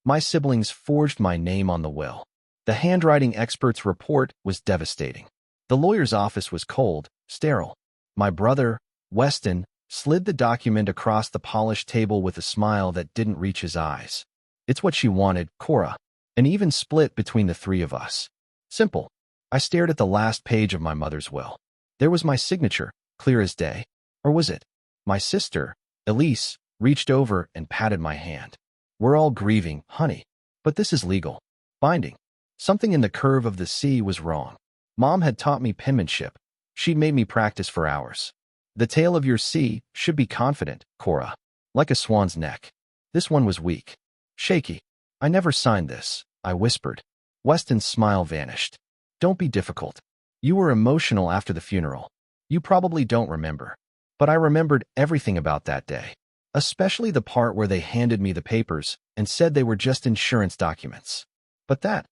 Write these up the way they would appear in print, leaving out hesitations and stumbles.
My siblings forged my name on the will. The handwriting expert's report was devastating. The lawyer's office was cold, sterile. My brother, Weston, slid the document across the polished table with a smile that didn't reach his eyes. It's what she wanted, Cora. An even split between the three of us. Simple. I stared at the last page of my mother's will. There was my signature, clear as day. Or was it? My sister, Elise, reached over and patted my hand. We're all grieving, honey. But this is legal. Binding. Something in the curve of the C was wrong. Mom had taught me penmanship. She'd made me practice for hours. The tail of your C should be confident, Cora. Like a swan's neck. This one was weak. Shaky. I never signed this, I whispered. Weston's smile vanished. Don't be difficult. You were emotional after the funeral. You probably don't remember. But I remembered everything about that day. Especially the part where they handed me the papers and said they were just insurance documents. But that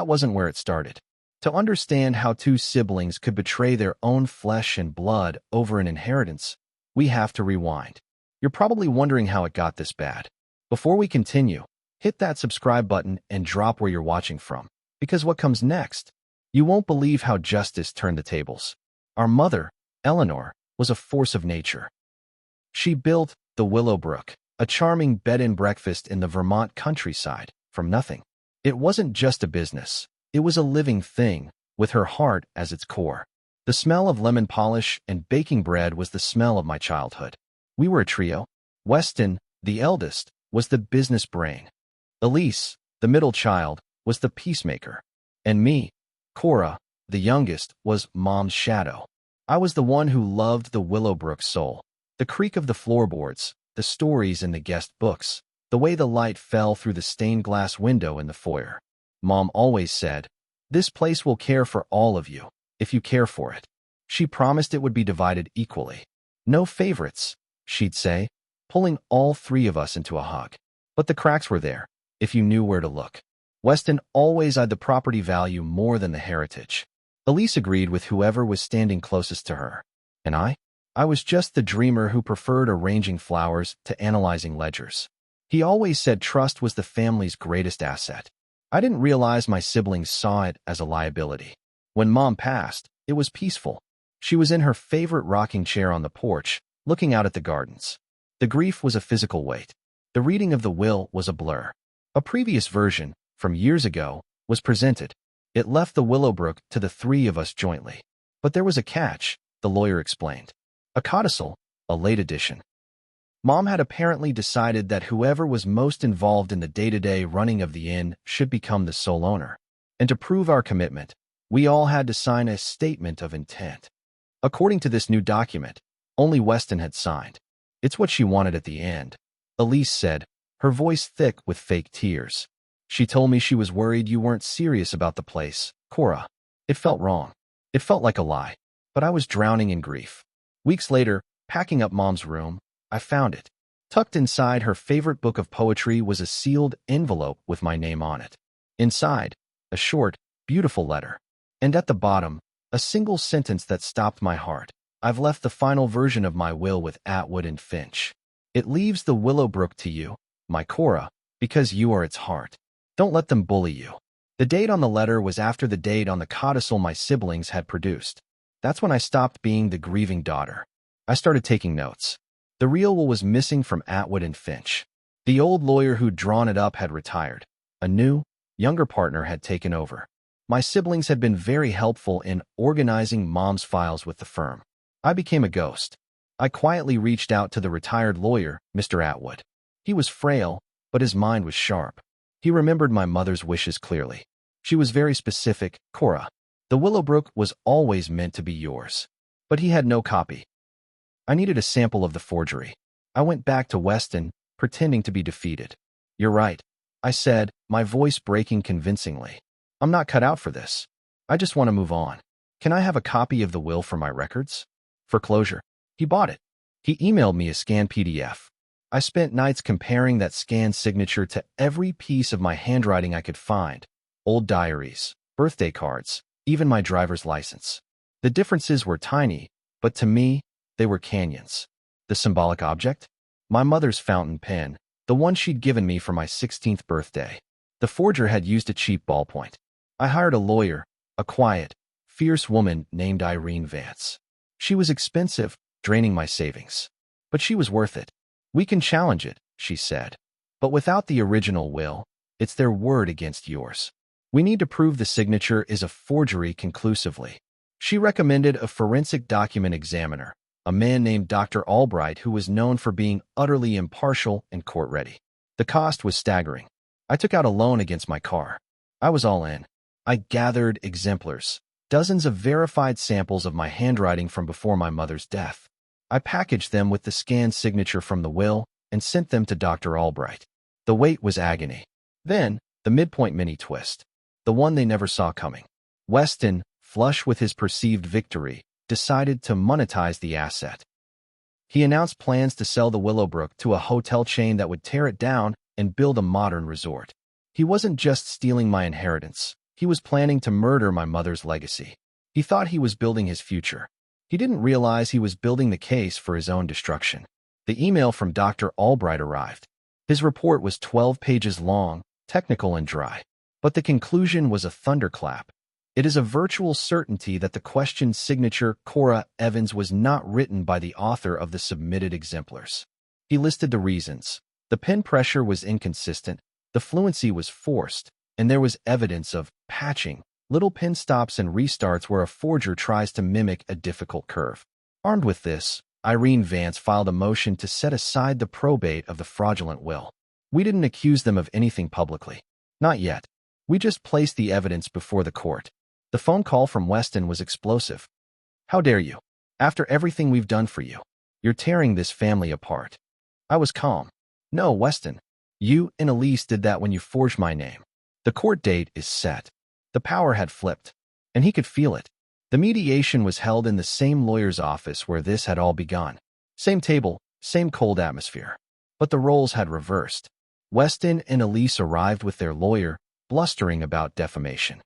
wasn't where it started. To understand how two siblings could betray their own flesh and blood over an inheritance, we have to rewind. You're probably wondering how it got this bad. Before we continue, hit that subscribe button and drop where you're watching from, because what comes next? You won't believe how justice turned the tables. Our mother, Eleanor, was a force of nature. She built the Willowbrook, a charming bed and breakfast in the Vermont countryside, from nothing. It wasn't just a business. It was a living thing, with her heart as its core. The smell of lemon polish and baking bread was the smell of my childhood. We were a trio. Weston, the eldest, was the business brain. Elise, the middle child, was the peacemaker. And me, Cora, the youngest, was Mom's shadow. I was the one who loved the Willowbrook soul. The creak of the floorboards, the stories in the guest books, the way the light fell through the stained glass window in the foyer. Mom always said, "This place will care for all of you, if you care for it." She promised it would be divided equally. No favorites, she'd say, pulling all three of us into a hug. But the cracks were there, if you knew where to look. Weston always eyed the property value more than the heritage. Elise agreed with whoever was standing closest to her. And I was just the dreamer who preferred arranging flowers to analyzing ledgers. He always said trust was the family's greatest asset. I didn't realize my siblings saw it as a liability. When Mom passed, it was peaceful. She was in her favorite rocking chair on the porch, looking out at the gardens. The grief was a physical weight. The reading of the will was a blur. A previous version, from years ago, was presented. It left the Willowbrook to the three of us jointly. But there was a catch, the lawyer explained. A codicil, a late addition. Mom had apparently decided that whoever was most involved in the day-to-day running of the inn should become the sole owner. And to prove our commitment, we all had to sign a statement of intent. According to this new document, only Weston had signed. It's what she wanted at the end, Elise said, her voice thick with fake tears. She told me she was worried you weren't serious about the place, Cora. It felt wrong. It felt like a lie. But I was drowning in grief. Weeks later, packing up Mom's room, I found it. Tucked inside her favorite book of poetry was a sealed envelope with my name on it. Inside, a short, beautiful letter. And at the bottom, a single sentence that stopped my heart. I've left the final version of my will with Atwood and Finch. It leaves the Willowbrook to you, my Cora, because you are its heart. Don't let them bully you. The date on the letter was after the date on the codicil my siblings had produced. That's when I stopped being the grieving daughter. I started taking notes. The real will was missing from Atwood and Finch. The old lawyer who'd drawn it up had retired. A new, younger partner had taken over. My siblings had been very helpful in organizing Mom's files with the firm. I became a ghost. I quietly reached out to the retired lawyer, Mr. Atwood. He was frail, but his mind was sharp. He remembered my mother's wishes clearly. She was very specific, Cora. The Willowbrook was always meant to be yours. But he had no copy. I needed a sample of the forgery. I went back to Weston, pretending to be defeated. You're right, I said, my voice breaking convincingly. I'm not cut out for this. I just want to move on. Can I have a copy of the will for my records? For closure. He bought it. He emailed me a scanned PDF. I spent nights comparing that scanned signature to every piece of my handwriting I could find. Old diaries, birthday cards, even my driver's license. The differences were tiny, but to me, they were canyons. The symbolic object? My mother's fountain pen, the one she'd given me for my 16th birthday. The forger had used a cheap ballpoint. I hired a lawyer, a quiet, fierce woman named Irene Vance. She was expensive, draining my savings. But she was worth it. We can challenge it, she said. But without the original will, it's their word against yours. We need to prove the signature is a forgery conclusively. She recommended a forensic document examiner, a man named Dr. Albright who was known for being utterly impartial and court-ready. The cost was staggering. I took out a loan against my car. I was all in. I gathered exemplars, dozens of verified samples of my handwriting from before my mother's death. I packaged them with the scanned signature from the will and sent them to Dr. Albright. The wait was agony. Then, the midpoint mini-twist. The one they never saw coming. Weston, flush with his perceived victory, decided to monetize the asset. He announced plans to sell the Willowbrook to a hotel chain that would tear it down and build a modern resort. He wasn't just stealing my inheritance. He was planning to murder my mother's legacy. He thought he was building his future. He didn't realize he was building the case for his own destruction. The email from Dr. Albright arrived. His report was 12 pages long, technical and dry. But the conclusion was a thunderclap. It is a virtual certainty that the questioned signature, Cora Evans, was not written by the author of the submitted exemplars. He listed the reasons. The pen pressure was inconsistent, the fluency was forced, and there was evidence of patching, little pen stops and restarts where a forger tries to mimic a difficult curve. Armed with this, Irene Vance filed a motion to set aside the probate of the fraudulent will. We didn't accuse them of anything publicly. Not yet. We just placed the evidence before the court. The phone call from Weston was explosive. How dare you? After everything we've done for you, you're tearing this family apart. I was calm. No, Weston. You and Elise did that when you forged my name. The court date is set. The power had flipped, and he could feel it. The mediation was held in the same lawyer's office where this had all begun. Same table, same cold atmosphere. But the roles had reversed. Weston and Elise arrived with their lawyer, blustering about defamation.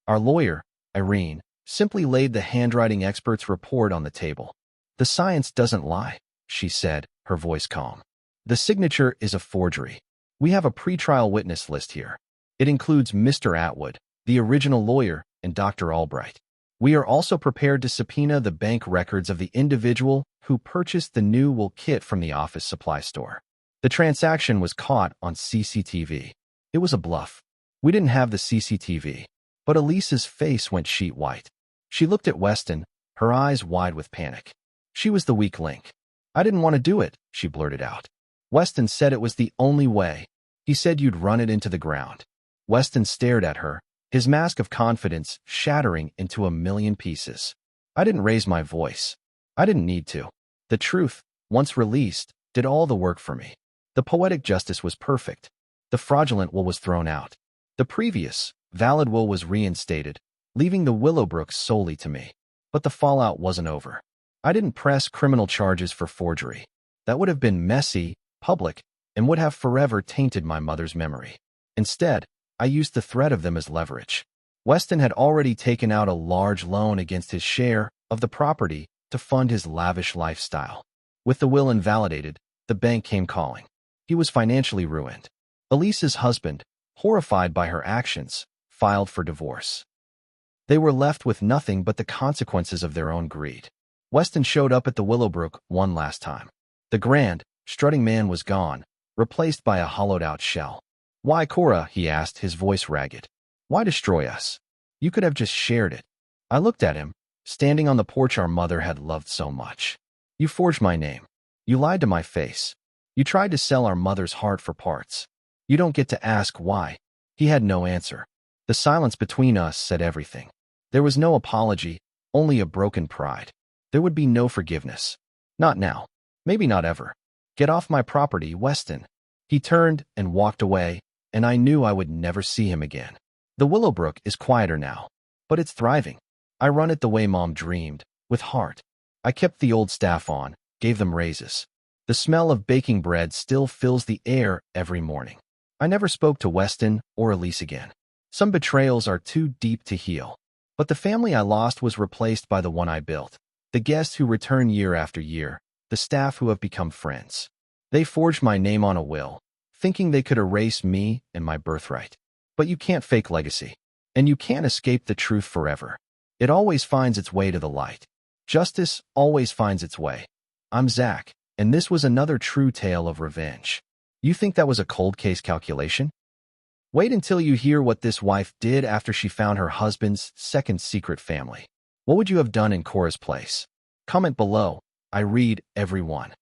Our lawyer, Irene, simply laid the handwriting expert's report on the table. The science doesn't lie, she said, her voice calm. The signature is a forgery. We have a pretrial witness list here. It includes Mr. Atwood, the original lawyer, and Dr. Albright. We are also prepared to subpoena the bank records of the individual who purchased the new will kit from the office supply store. The transaction was caught on CCTV. It was a bluff. We didn't have the CCTV. But Elise's face went sheet white. She looked at Weston, her eyes wide with panic. She was the weak link. I didn't want to do it, she blurted out. Weston said it was the only way. He said you'd run it into the ground. Weston stared at her, his mask of confidence shattering into a million pieces. I didn't raise my voice. I didn't need to. The truth, once released, did all the work for me. The poetic justice was perfect. The fraudulent will was thrown out. The previous, valid will was reinstated, leaving the Willowbrooks solely to me. But the fallout wasn't over. I didn't press criminal charges for forgery. That would have been messy, public, and would have forever tainted my mother's memory. Instead, I used the threat of them as leverage. Weston had already taken out a large loan against his share of the property to fund his lavish lifestyle. With the will invalidated, the bank came calling. He was financially ruined. Elise's husband, horrified by her actions, filed for divorce. They were left with nothing but the consequences of their own greed. Weston showed up at the Willowbrook one last time. The grand, strutting man was gone, replaced by a hollowed-out shell. Why, Cora, he asked, his voice ragged. Why destroy us? You could have just shared it. I looked at him, standing on the porch our mother had loved so much. You forged my name. You lied to my face. You tried to sell our mother's heart for parts. You don't get to ask why. He had no answer. The silence between us said everything. There was no apology, only a broken pride. There would be no forgiveness. Not now. Maybe not ever. Get off my property, Weston. He turned and walked away, and I knew I would never see him again. The Willowbrook is quieter now, but it's thriving. I run it the way Mom dreamed, with heart. I kept the old staff on, gave them raises. The smell of baking bread still fills the air every morning. I never spoke to Weston or Elise again. Some betrayals are too deep to heal. But the family I lost was replaced by the one I built. The guests who return year after year, the staff who have become friends. They forged my name on a will, thinking they could erase me and my birthright. But you can't fake legacy. And you can't escape the truth forever. It always finds its way to the light. Justice always finds its way. I'm Zach, and this was another true tale of revenge. You think that was a cold case calculation? Wait until you hear what this wife did after she found her husband's second secret family. What would you have done in Cora's place? Comment below. I read every one.